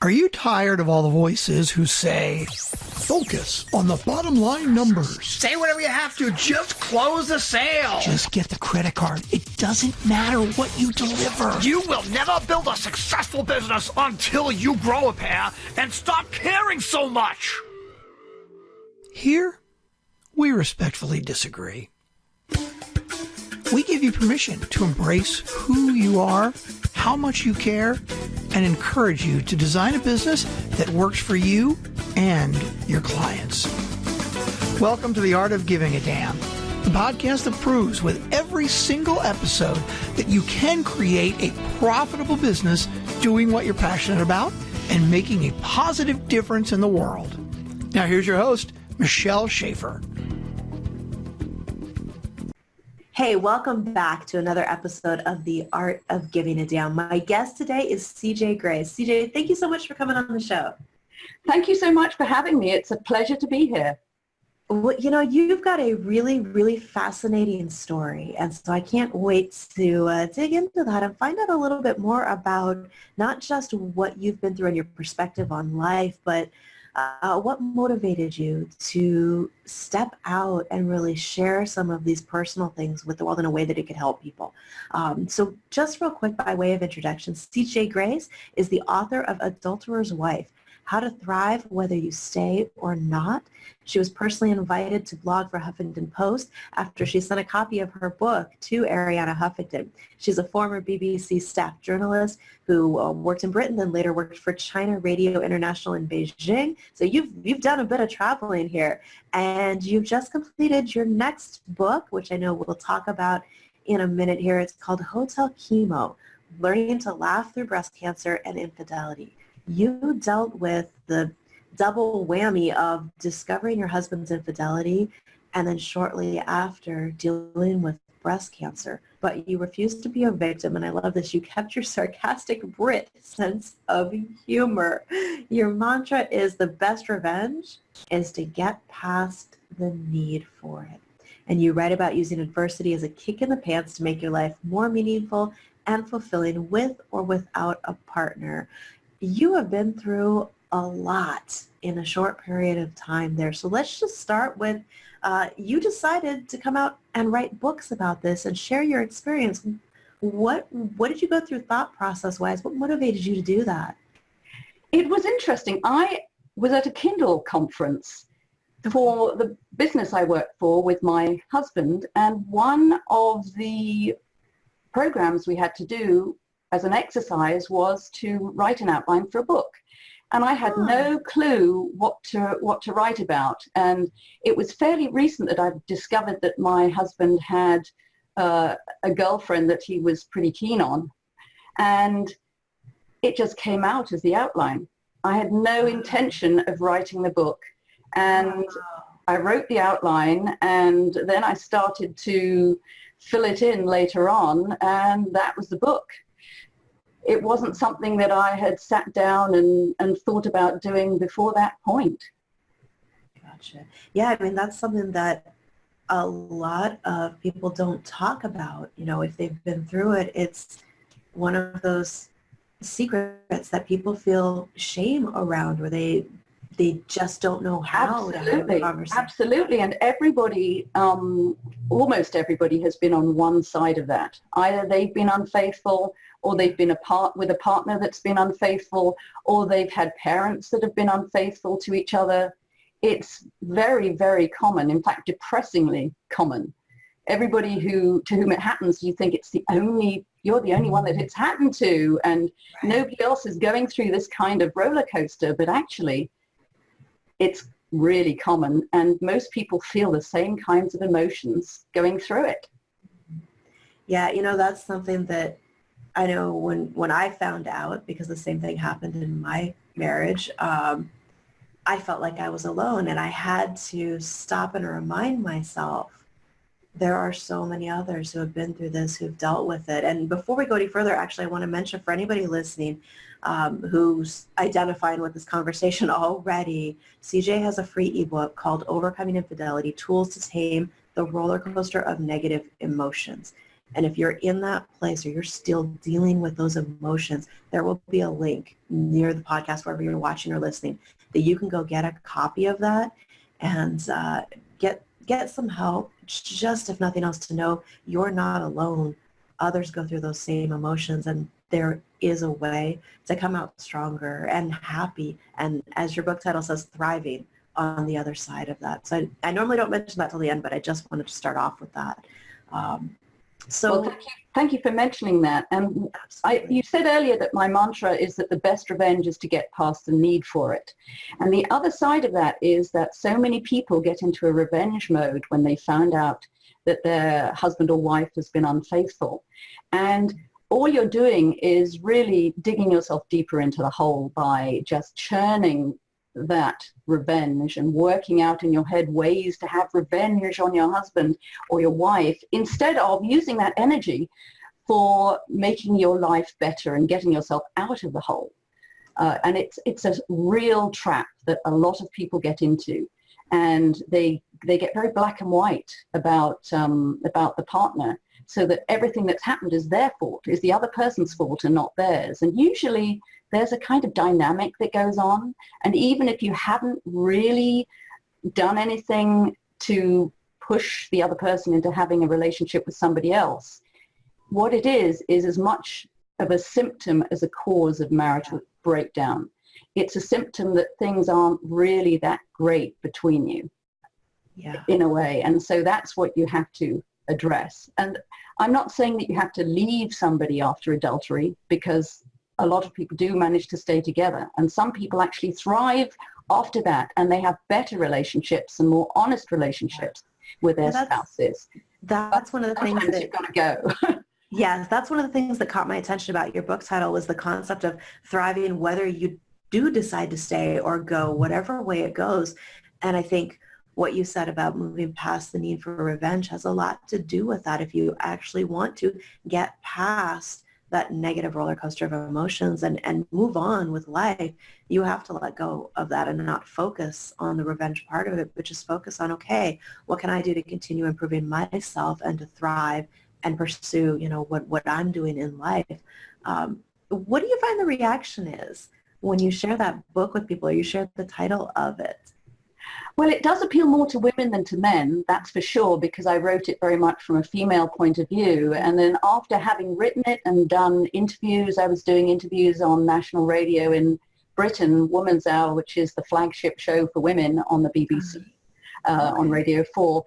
Are you tired of all the voices who say, focus on the bottom line numbers? Say whatever you have to, just close the sale. Just get the credit card. It doesn't matter what you deliver. You will never build a successful business until you grow a pair and stop caring so much. Here, we respectfully disagree. We give you permission to embrace who you are, how much you care, and encourage you to design a business that works for you and your clients. Welcome to The Art of Giving a Damn, the podcast that proves with every single episode that you can create a profitable business doing what you're passionate about and making a positive difference in the world. Now here's your host, Michelle Schaefer. Hey, welcome back to another episode of The Art of Giving a Damn. My guest today is CJ Grace. CJ, thank you so much for coming on the show. Thank you so much for having me. It's a pleasure to be here. Well, you know, you've got a really fascinating story, and so I can't wait to dig into that and find out a little bit more about not just what you've been through and your perspective on life, but what motivated you to step out and really share some of these personal things with the world in a way that it could help people. So just real quick, by way of introduction, CJ Grace is the author of Adulterer's Wife, How to Thrive Whether You Stay or Not. She was personally invited to blog for Huffington Post after she sent a copy of her book to Arianna Huffington. She's a former BBC staff journalist who worked in Britain, then later worked for China Radio International in Beijing. So you've done a bit of traveling here, and you've just completed your next book, which I know we'll talk about in a minute here. It's called Hotel Chemo, Learning to Laugh Through Breast Cancer and Infidelity. You dealt with the double whammy of discovering your husband's infidelity and then shortly after dealing with breast cancer. But you refused to be a victim, and I love this. You kept your sarcastic Brit sense of humor. Your mantra is the best revenge is to get past the need for it. And you write about using adversity as a kick in the pants to make your life more meaningful and fulfilling with or without a partner. You have been through a lot in a short period of time there. So let's just start with you decided to come out and write books about this and share your experience. What did you go through thought process-wise? What motivated you to do that? It was interesting. I was at a Kindle conference for the business I worked for with my husband, and one of the programs we had to do as an exercise was to write an outline for a book. And I had no clue what to write about. And it was fairly recent that I discovered that my husband had a girlfriend that he was pretty keen on. And it just came out as the outline. I had no intention of writing the book. And I wrote the outline, and then I started to fill it in later on, and that was the book. It wasn't something that I had sat down and thought about doing before that point. Gotcha. Yeah, I mean, that's something that a lot of people don't talk about. You know, if they've been through it, it's one of those secrets that people feel shame around, where they just don't know how to have a conversation. Absolutely, and everybody, almost everybody has been on one side of that. Either they've been unfaithful, or they've been with a partner that's been unfaithful, or they've had parents that have been unfaithful to each other. It's very, very common, in fact, depressingly common. Everybody to whom it happens, you think you're the only one that it's happened to, and nobody else is going through this kind of roller coaster, but actually it's really common, and most people feel the same kinds of emotions going through it. Yeah, you know, that's something that I know when I found out, because the same thing happened in my marriage, I felt like I was alone, and I had to stop and remind myself there are so many others who have been through this, who've dealt with it. And before we go any further, actually, I want to mention for anybody listening who's identifying with this conversation already, CJ has a free ebook called Overcoming Infidelity, Tools to Tame the Roller Coaster of Negative Emotions. And if you're in that place or you're still dealing with those emotions, there will be a link near the podcast, wherever you're watching or listening, that you can go get a copy of that and get some help, just if nothing else, to know you're not alone. Others go through those same emotions, and there is a way to come out stronger and happy, and as your book title says, thriving on the other side of that. So I normally don't mention that till the end, but I just wanted to start off with that. Well, thank you for mentioning that. And you said earlier that my mantra is that the best revenge is to get past the need for it. And the other side of that is that so many people get into a revenge mode when they found out that their husband or wife has been unfaithful. And all you're doing is really digging yourself deeper into the hole by just churning that revenge and working out in your head ways to have revenge on your husband or your wife, instead of using that energy for making your life better and getting yourself out of the hole. And it's a real trap that a lot of people get into, and they get very black and white about the partner, so that everything that's happened is their fault, is the other person's fault and not theirs. And usually there's a kind of dynamic that goes on. And even if you haven't really done anything to push the other person into having a relationship with somebody else, what it is as much of a symptom as a cause of marital breakdown. It's a symptom that things aren't really that great between you, in a way. And so that's what you have to address. And I'm not saying that you have to leave somebody after adultery, because a lot of people do manage to stay together, and some people actually thrive after that, and they have better relationships and more honest relationships with their spouses. That's one of the things that you've got to go. Yes, that's one of the things that caught my attention about your book title, was the concept of thriving, whether you do decide to stay or go, whatever way it goes. And I think what you said about moving past the need for revenge has a lot to do with that. If you actually want to get past that negative roller coaster of emotions and move on with life, you have to let go of that and not focus on the revenge part of it, but just focus on, okay, what can I do to continue improving myself and to thrive and pursue, what I'm doing in life. What do you find the reaction is when you share that book with people, or you share the title of it? Well, it does appeal more to women than to men, that's for sure, because I wrote it very much from a female point of view. And then after having written it and done interviews, I was doing interviews on national radio in Britain, Woman's Hour, which is the flagship show for women on the BBC, on Radio 4.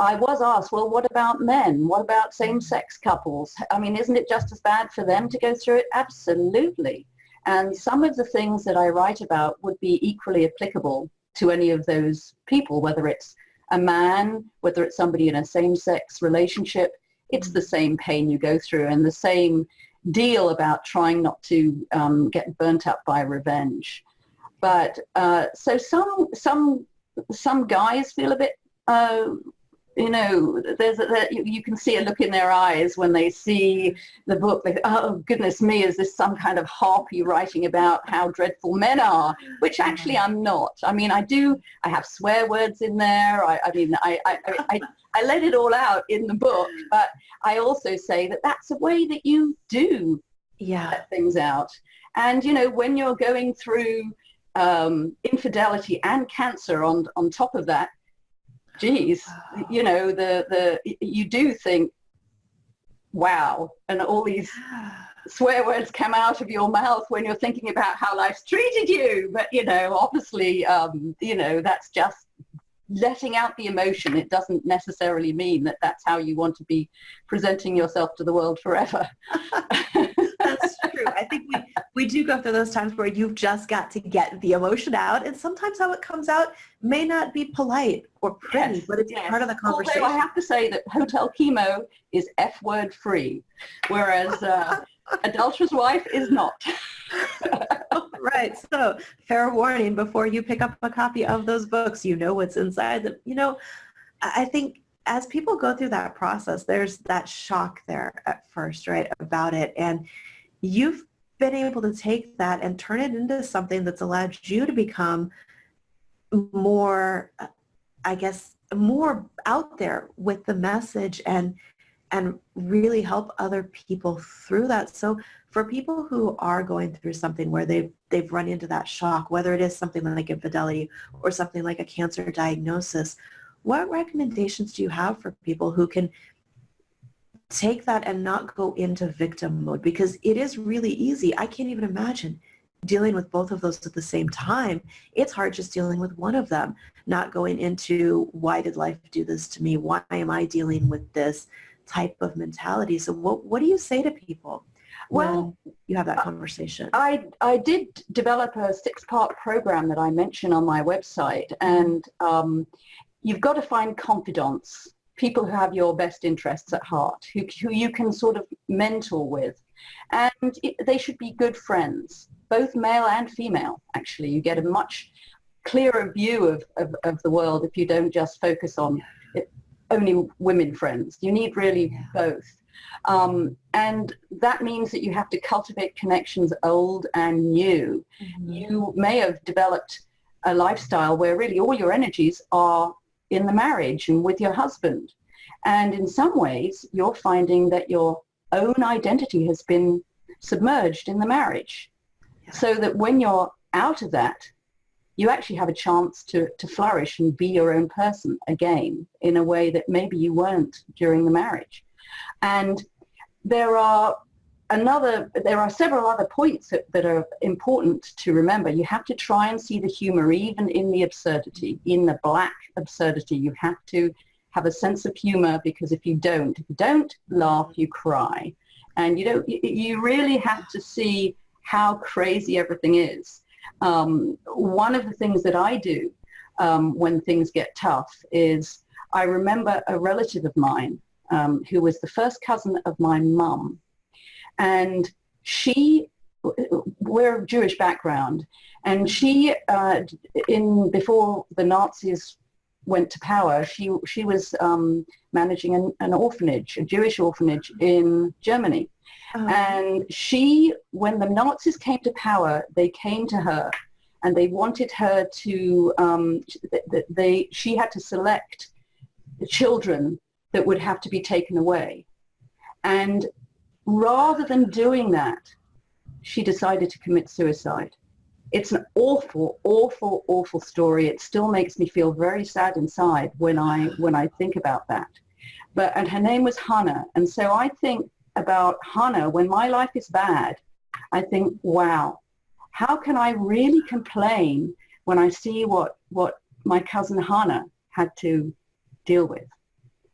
I was asked, well, what about men? What about same-sex couples? I mean, isn't it just as bad for them to go through it? Absolutely. And some of the things that I write about would be equally applicable to any of those people, whether it's a man, whether it's somebody in a same-sex relationship. It's the same pain you go through, and the same deal about trying not to get burnt up by revenge. But so some guys feel a bit, you can see a look in their eyes when they see the book. They think, oh, goodness me, is this some kind of harpy writing about how dreadful men are? Which actually I'm not. I mean, I have swear words in there. I let it all out in the book, but I also say that that's a way that you do let things out. And, when you're going through infidelity and cancer on top of that, geez, you do think, wow, and all these swear words come out of your mouth when you're thinking about how life's treated you. But, obviously, that's just letting out the emotion. It doesn't necessarily mean that that's how you want to be presenting yourself to the world forever. That's true. I think we do go through those times where you've just got to get the emotion out, and sometimes how it comes out may not be polite or pretty, but it's part of the conversation. Although I have to say that Hotel Chemo is F-word free, whereas Adulterer's Wife is not. Right. So fair warning before you pick up a copy of those books, what's inside them. I think as people go through that process, there's that shock there at first, right, about it. And you've been able to take that and turn it into something that's allowed you to become more, more out there with the message. And and really help other people through that. So for people who are going through something where they've run into that shock, whether it is something like infidelity or something like a cancer diagnosis, what recommendations do you have for people who can take that and not go into victim mode? Because it is really easy. I can't even imagine dealing with both of those at the same time. It's hard just dealing with one of them, not going into why did life do this to me? Why am I dealing with this type of mentality? So what do you say to people when you have that conversation? I did develop a 6-part program that I mention on my website, and you've got to find confidants, people who have your best interests at heart, who you can sort of mentor with. And they should be good friends, both male and female, actually. You get a much clearer view of the world if you don't just focus on only women friends. You need really both. And that means that you have to cultivate connections old and new. Mm-hmm. You may have developed a lifestyle where really all your energies are in the marriage and with your husband. And in some ways, you're finding that your own identity has been submerged in the marriage. Yeah. So that when you're out of that, you actually have a chance to flourish and be your own person again in a way that maybe you weren't during the marriage. And there are several other points that are important to remember. You have to try and see the humor even in the absurdity, in the black absurdity. You have to have a sense of humor, because if you don't laugh, you cry. And you really have to see how crazy everything is. One of the things that I do when things get tough is I remember a relative of mine who was the first cousin of my mum. And we're of Jewish background, and she, before the Nazis went to power, she was managing an orphanage, a Jewish orphanage in Germany. Oh. And when the Nazis came to power, they came to her and they wanted her to, she had to select the children that would have to be taken away. And rather than doing that, she decided to commit suicide. It's an awful, awful, awful story. It still makes me feel very sad inside when I think about that. And her name was Hannah. And so I think about Hannah when my life is bad. I think, wow, how can I really complain when I see what my cousin Hannah had to deal with?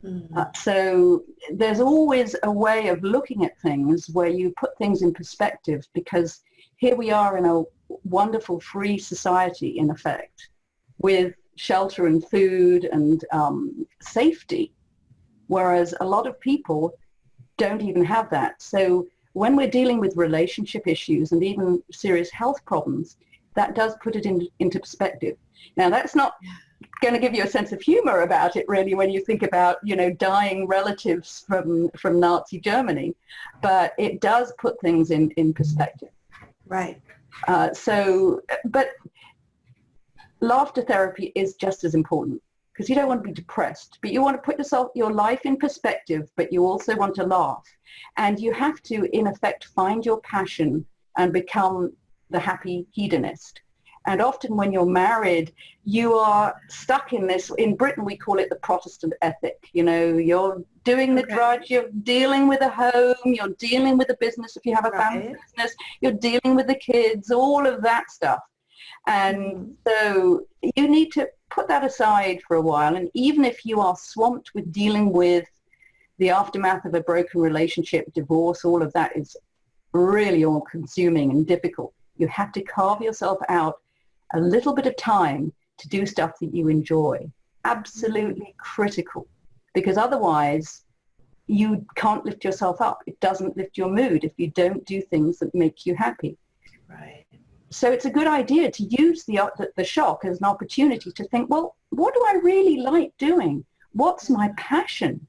Mm-hmm. So there's always a way of looking at things where you put things in perspective, because here we are in a wonderful free society, in effect, with shelter and food and safety, whereas a lot of people don't even have that. So when we're dealing with relationship issues and even serious health problems, that does put it into perspective. Now, that's not going to give you a sense of humor about it, really, when you think about, dying relatives from Nazi Germany, but it does put things in perspective. Right. But laughter therapy is just as important, because you don't want to be depressed, but you want to put your life in perspective, but you also want to laugh. And you have to, in effect, find your passion and become the happy hedonist. And often when you're married, you are stuck in this. In Britain, we call it the Protestant ethic. You're doing the drudge, you're dealing with a home, you're dealing with a business if you have a family business, you're dealing with the kids, all of that stuff. And so you need to put that aside for a while. And even if you are swamped with dealing with the aftermath of a broken relationship, divorce, all of that is really all-consuming and difficult. You have to carve yourself out a little bit of time to do stuff that you enjoy. Absolutely critical, because otherwise you can't lift yourself up. It doesn't lift your mood if you don't do things that make you happy. Right. So it's a good idea to use the shock as an opportunity to think, well, what do I really like doing? What's my passion?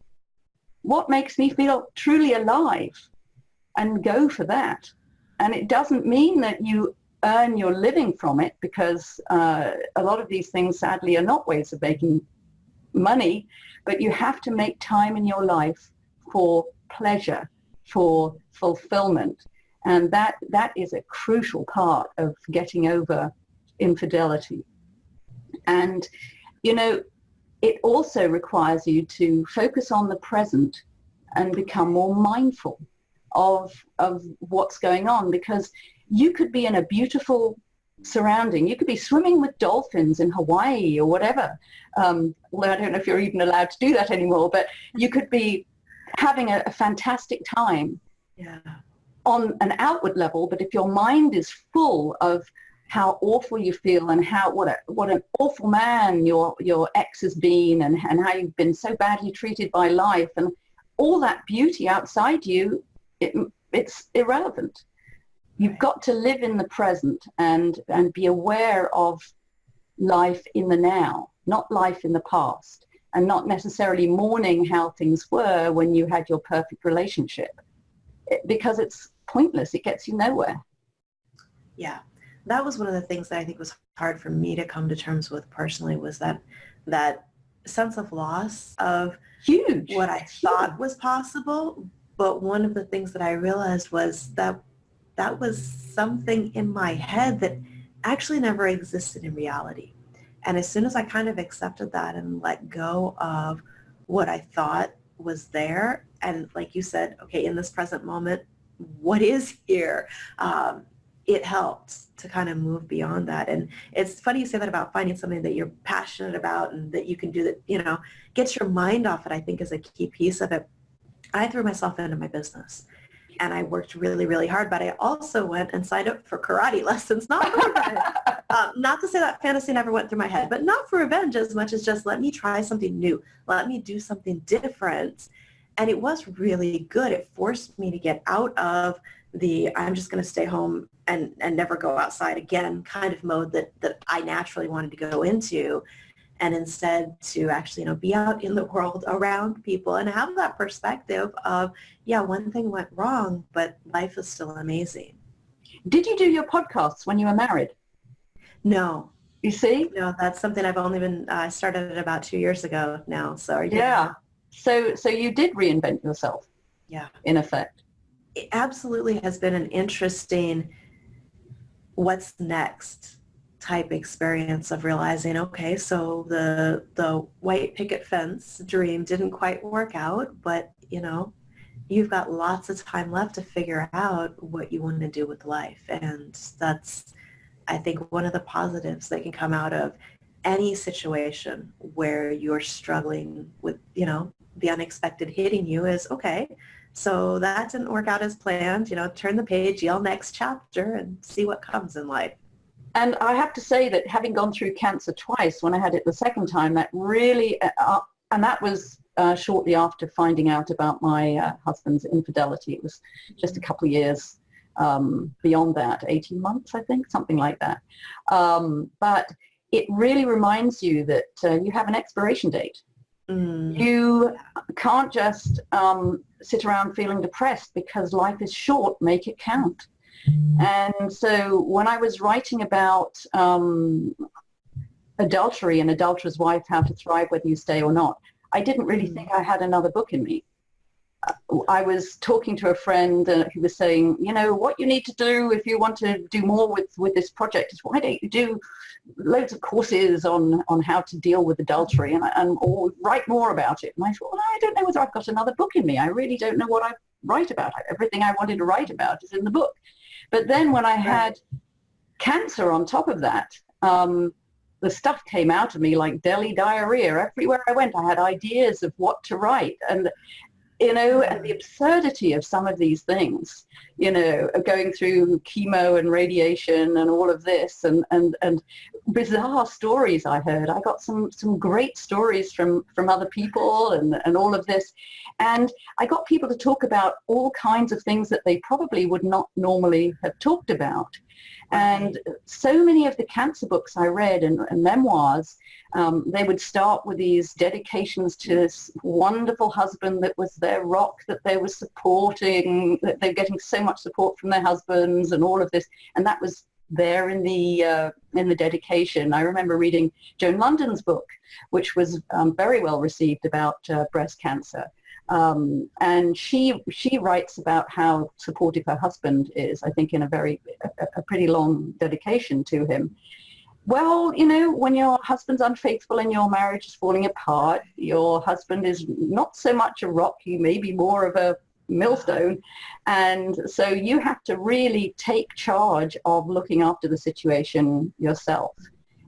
What makes me feel truly alive? And go for that. And it doesn't mean that you earn your living from it, because a lot of these things, sadly, are not ways of making money, but you have to make time in your life for pleasure, for fulfillment. And that is a crucial part of getting over infidelity. And, you know, it also requires you to focus on the present and become more mindful of what's going on, because you could be in a beautiful surrounding. You could be swimming with dolphins in Hawaii or whatever. Although I don't know if you're even allowed to do that anymore, but you could be having a fantastic time on an outward level. But if your mind is full of how awful you feel and what an awful man your ex has been, and how you've been so badly treated by life, and all that beauty outside you, it's irrelevant. You've got to live in the present and be aware of life in the now, not life in the past, and not necessarily mourning how things were when you had your perfect relationship, because it's pointless. It gets you nowhere. Yeah. That was one of the things that I think was hard for me to come to terms with personally, was that sense of loss of what I thought was possible. But one of the things that I realized was that was something in my head that actually never existed in reality. And as soon as I kind of accepted that and let go of what I thought was there, and like you said, okay, in this present moment, what is here? It helps to kind of move beyond that. And it's funny you say that about finding something that you're passionate about and that you can do that, you know, gets your mind off it, I think is a key piece of it. I threw myself into my business and I worked really, really hard, but I also went and signed up for karate lessons, not for revenge. Not to say that fantasy never went through my head, but not for revenge as much as just let me try something new. Let me do something different. And it was really good. It forced me to get out of the I'm just going to stay home and never go outside again kind of mode that I naturally wanted to go into, and instead to actually, you know, be out in the world around people and have that perspective of, yeah, one thing went wrong, but life is still amazing. Did you do your podcasts when you were married? No. You see? No, that's something I've only been, I started it about 2 years ago now. So yeah. So you did reinvent yourself. Yeah. In effect. It absolutely has been an interesting what's next type experience of realizing, okay, so the white picket fence dream didn't quite work out, but you know, you've got lots of time left to figure out what you want to do with life. And that's, I think, one of the positives that can come out of any situation where you're struggling with, you know, the unexpected hitting you is, okay, so that didn't work out as planned, you know, turn the page, yell next chapter, and see what comes in life. And I have to say that having gone through cancer twice, when I had it the second time, that really, and that was shortly after finding out about my husband's infidelity. It was just a couple of years beyond that, 18 months, I think, something like that. But it really reminds you that you have an expiration date. You can't just sit around feeling depressed, because life is short. Make it count. And so when I was writing about adultery and adulterer's wife, how to thrive whether you stay or not, I didn't really think I had another book in me. I was talking to a friend who was saying, you know, what you need to do if you want to do more with this project is, why don't you do loads of courses on how to deal with adultery and or write more about it. And I thought, well, I don't know whether I've got another book in me. I really don't know what I write about. Everything I wanted to write about is in the book. But then when I had cancer on top of that, the stuff came out of me like deli diarrhea. Everywhere I went, I had ideas of what to write. And you know, and the absurdity of some of these things, you know, going through chemo and radiation and all of this, and bizarre stories I heard. I got some great stories from other people and all of this. And I got people to talk about all kinds of things that they probably would not normally have talked about. And so many of the cancer books I read and memoirs, they would start with these dedications to this wonderful husband that was their rock, that they were supporting, that they're getting so much support from their husbands and all of this. And that was there in the dedication. I remember reading Joan London's book, which was very well received about breast cancer. And she writes about how supportive her husband is, I think in a pretty long dedication to him. Well, you know, when your husband's unfaithful and your marriage is falling apart, your husband is not so much a rock, he may be more of a millstone. And so you have to really take charge of looking after the situation yourself.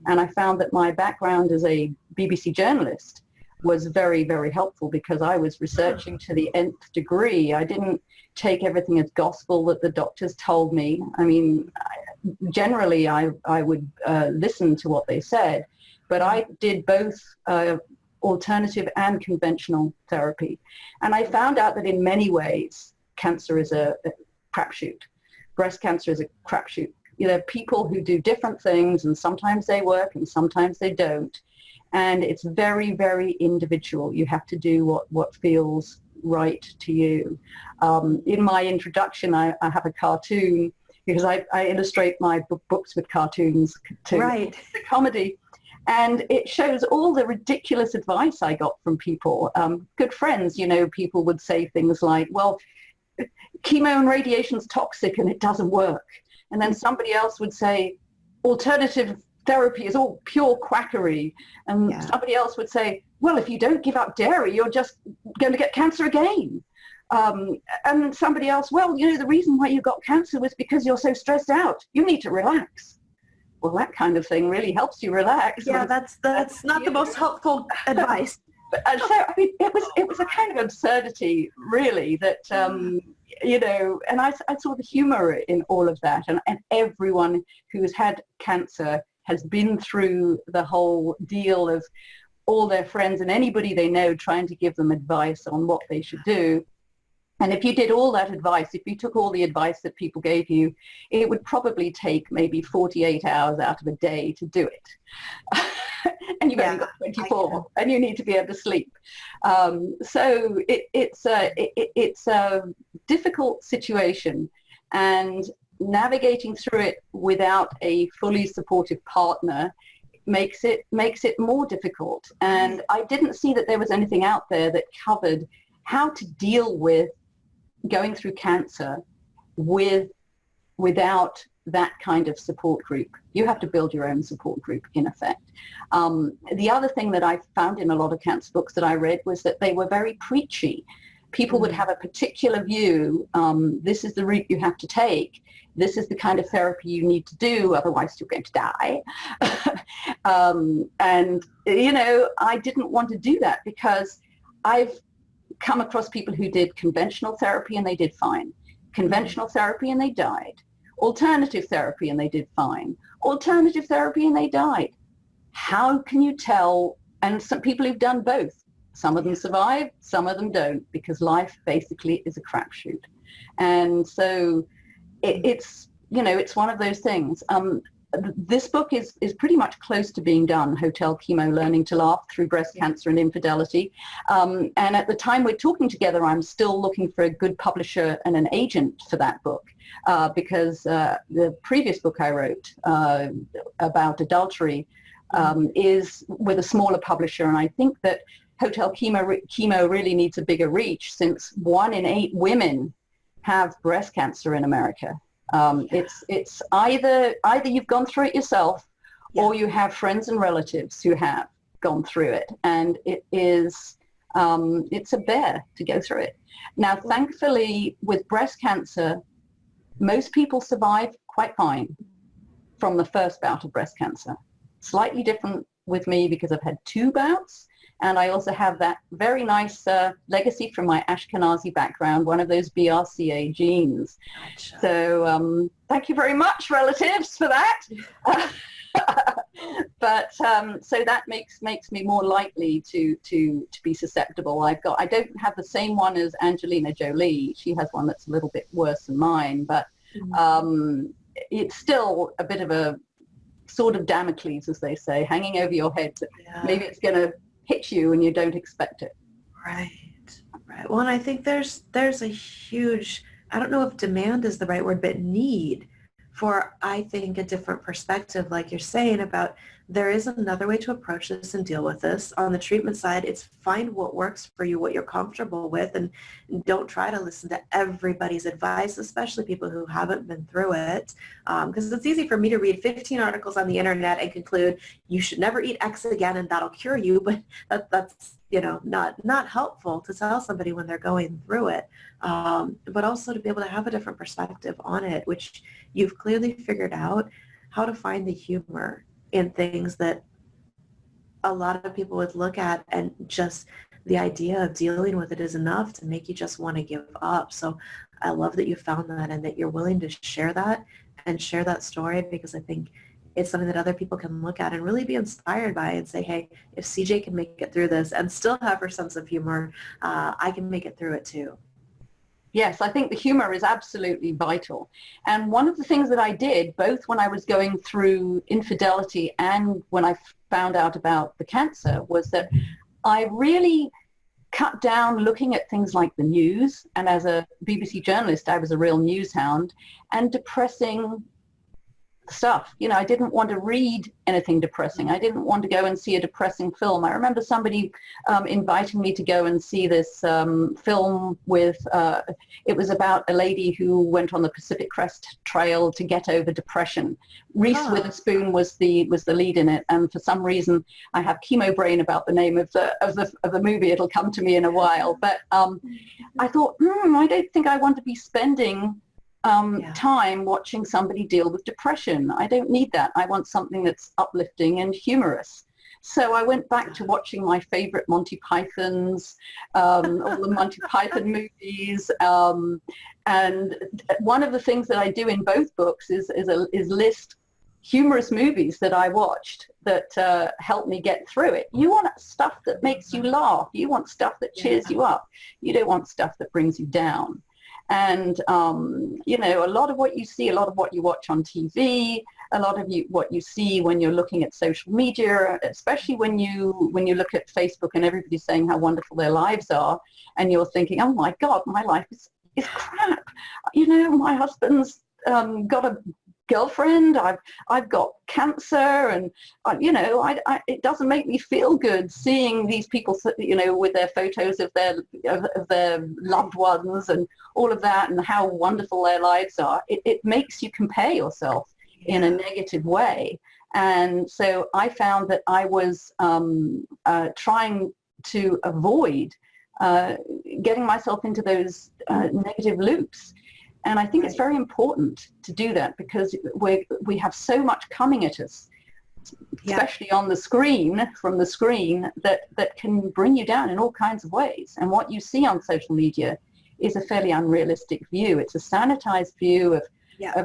And I found that my background as a BBC journalist was very, very helpful because I was researching to the nth degree. I didn't take everything as gospel that the doctors told me. I mean, generally I would listen to what they said, but I did both alternative and conventional therapy. And I found out that in many ways, cancer is a crapshoot. Breast cancer is a crapshoot. You know, people who do different things, and sometimes they work and sometimes they don't. And it's very, very individual. You have to do what feels right to you. In my introduction, I have a cartoon because I illustrate my books with cartoons to the comedy. And it shows all the ridiculous advice I got from people. Good friends, you know, people would say things like, well, chemo and radiation's toxic and it doesn't work. And then somebody else would say, alternative therapy is all pure quackery. And somebody else would say, well, if you don't give up dairy, you're just going to get cancer again. And somebody else, well, you know, the reason why you got cancer was because you're so stressed out. You need to relax. Well, that kind of thing really helps you relax. Yeah, that's not the most helpful advice. So, I mean, it was a kind of absurdity, really, that, you know, and I saw the humor in all of that. And everyone who's had cancer has been through the whole deal of all their friends and anybody they know trying to give them advice on what they should do. And if you did all that advice, if you took all the advice that people gave you, it would probably take maybe 48 hours out of a day to do it. And you've only got 24 and you need to be able to sleep. So it's a difficult situation, and navigating through it without a fully supportive partner makes it more difficult. And I didn't see that there was anything out there that covered how to deal with going through cancer without that kind of support group. You have to build your own support group, in effect. The other thing that I found in a lot of cancer books that I read was that they were very preachy. People would have a particular view. This is the route you have to take. This is the kind of therapy you need to do, otherwise you're going to die. And, you know, I didn't want to do that because I've come across people who did conventional therapy and they did fine. Conventional therapy and they died. Alternative therapy and they did fine. Alternative therapy and they died. How can you tell? And some people who've done both, some of them survive, some of them don't, because life basically is a crapshoot. And so it's, you know, it's one of those things. This book is pretty much close to being done, Hotel Chemo, Learning to Laugh Through Breast Cancer and Infidelity. And at the time we're talking together, I'm still looking for a good publisher and an agent for that book, because the previous book I wrote about adultery is with a smaller publisher. And I think that Hotel Chemo really needs a bigger reach, since 1 in 8 women have breast cancer in America. It's either you've gone through it yourself, or you have friends and relatives who have gone through it, and it is it's a bear to go through it. Now, thankfully, with breast cancer, most people survive quite fine from the first bout of breast cancer. Slightly different with me because I've had 2 bouts. And I also have that very nice legacy from my Ashkenazi background, one of those BRCA genes. Gotcha. So thank you very much, relatives, for that. But so that makes me more likely to be susceptible. I don't have the same one as Angelina Jolie. She has one that's a little bit worse than mine, but it's still a bit of a sword of Damocles, as they say, hanging over your head. Maybe it's going to hit you and you don't expect it. Right. Well, and I think there's a huge, I don't know if demand is the right word, but need for, I think, a different perspective, like you're saying, about there is another way to approach this and deal with this. On the treatment side, it's find what works for you, what you're comfortable with, and don't try to listen to everybody's advice, especially people who haven't been through it. Because it's easy for me to read 15 articles on the internet and conclude you should never eat X again and that'll cure you, but that's not helpful to tell somebody when they're going through it. But also to be able to have a different perspective on it, which you've clearly figured out how to find the humor in things that a lot of people would look at, and just the idea of dealing with it is enough to make you just want to give up. So I love that you found that and that you're willing to share that and share that story, because I think it's something that other people can look at and really be inspired by and say, hey, if CJ can make it through this and still have her sense of humor, I can make it through it too. Yes, I think the humor is absolutely vital. And one of the things that I did, both when I was going through infidelity and when I found out about the cancer, was that I really cut down looking at things like the news. And as a BBC journalist, I was a real news hound, and depressing stuff. I didn't want to read anything depressing. I didn't want to go and see a depressing film. I remember somebody inviting me to go and see this film with, it was about a lady who went on the Pacific Crest Trail to get over depression. Reese Witherspoon was the lead in it, and for some reason I have chemo brain about the name of the movie. It'll come to me in a while. But I thought, I don't think I want to be spending time watching somebody deal with depression. I don't need that. I want something that's uplifting and humorous. So I went back to watching my favorite Monty Pythons, all the Monty Python movies. And one of the things that I do in both books is list humorous movies that I watched that helped me get through it. You want stuff that makes you laugh. You want stuff that cheers you up. You don't want stuff that brings you down. And, a lot of what you see, a lot of what you watch on TV, a lot of what you see when you're looking at social media, especially when you look at Facebook and everybody's saying how wonderful their lives are, and you're thinking, oh my God, my life is crap. My husband's got a girlfriend, I've got cancer, and it doesn't make me feel good seeing these people with their photos of their loved ones and all of that, and how wonderful their lives are. It makes you compare yourself in a negative way. And so I found that I was trying to avoid getting myself into those negative loops. And I think it's very important to do that, because we have so much coming at us, especially on the screen, from the screen, that can bring you down in all kinds of ways. And what you see on social media is a fairly unrealistic view. It's a sanitized view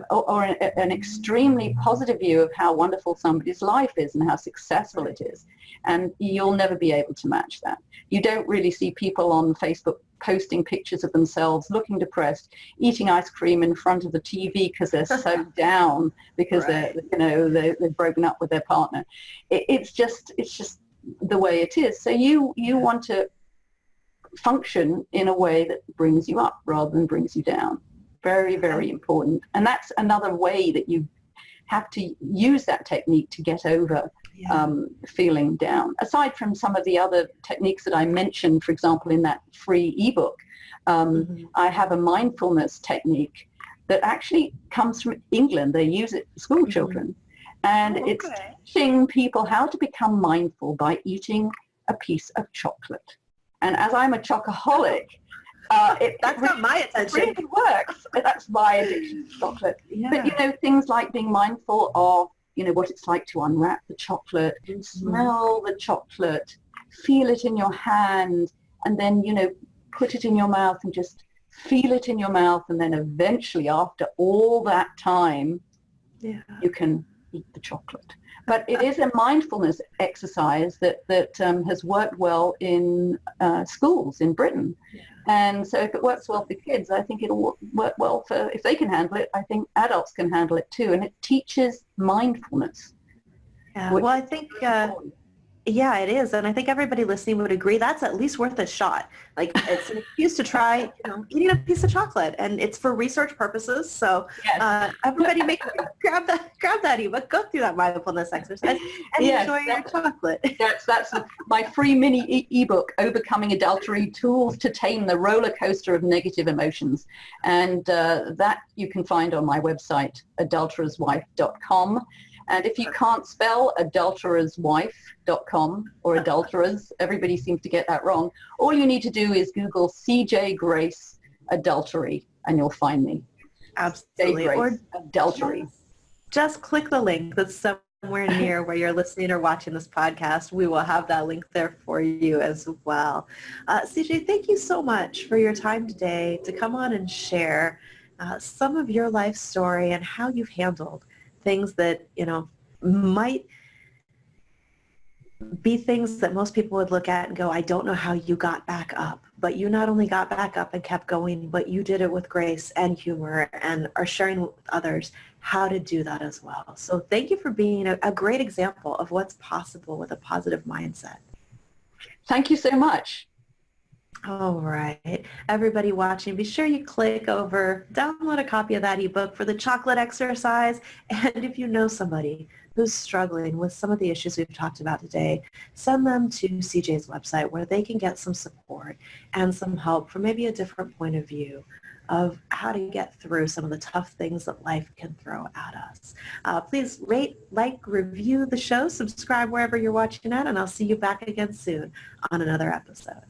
or an extremely positive view of how wonderful somebody's life is and how successful it is. And you'll never be able to match that. You don't really see people on Facebook posting pictures of themselves looking depressed, eating ice cream in front of the TV because they're so down because they've broken up with their partner. It's just the way it is. So you want to function in a way that brings you up rather than brings you down. Very, very important. And that's another way that you have to use that technique to get over feeling down. Aside from some of the other techniques that I mentioned, for example, in that free ebook, I have a mindfulness technique that actually comes from England. They use it for school children. And it's teaching people how to become mindful by eating a piece of chocolate. And as I'm a chocoholic, that's got my attention. It really works. That's my addiction to chocolate. But things like being mindful of what it's like to unwrap the chocolate, smell the chocolate, feel it in your hand, and then put it in your mouth and just feel it in your mouth, and then eventually, after all that time, you can eat the chocolate. But it is a mindfulness exercise that has worked well in schools in Britain. And so if it works well for kids, I think it'll work well for, if they can handle it, I think adults can handle it too. And it teaches mindfulness. Yeah, well, I think Yeah, it is. And I think everybody listening would agree that's at least worth a shot. Like, it's an excuse to try, eating a piece of chocolate, and it's for research purposes. So Yes. everybody grab that ebook, go through that mindfulness exercise, and Yes, enjoy your chocolate. That's my free mini ebook, Overcoming Adultery, Tools to Tame the Roller Coaster of Negative Emotions. And that you can find on my website, adultererswife.com. And if you can't spell adultererswife.com or adulterers, everybody seems to get that wrong, all you need to do is Google CJ Grace Adultery and you'll find me. Absolutely. CJ Grace Or Adultery. just click the link that's somewhere near where you're listening or watching this podcast. We will have that link there for you as well. CJ, thank you so much for your time today to come on and share some of your life story and how you've handled things that, might be things that most people would look at and go, I don't know how you got back up. But you not only got back up and kept going, but you did it with grace and humor and are sharing with others how to do that as well. So thank you for being a great example of what's possible with a positive mindset. Thank you so much. All right. Everybody watching, be sure you click over, download a copy of that ebook for the chocolate exercise. And if you know somebody who's struggling with some of the issues we've talked about today, send them to CJ's website where they can get some support and some help from maybe a different point of view of how to get through some of the tough things that life can throw at us. Please rate, like, review the show, subscribe wherever you're watching it, and I'll see you back again soon on another episode.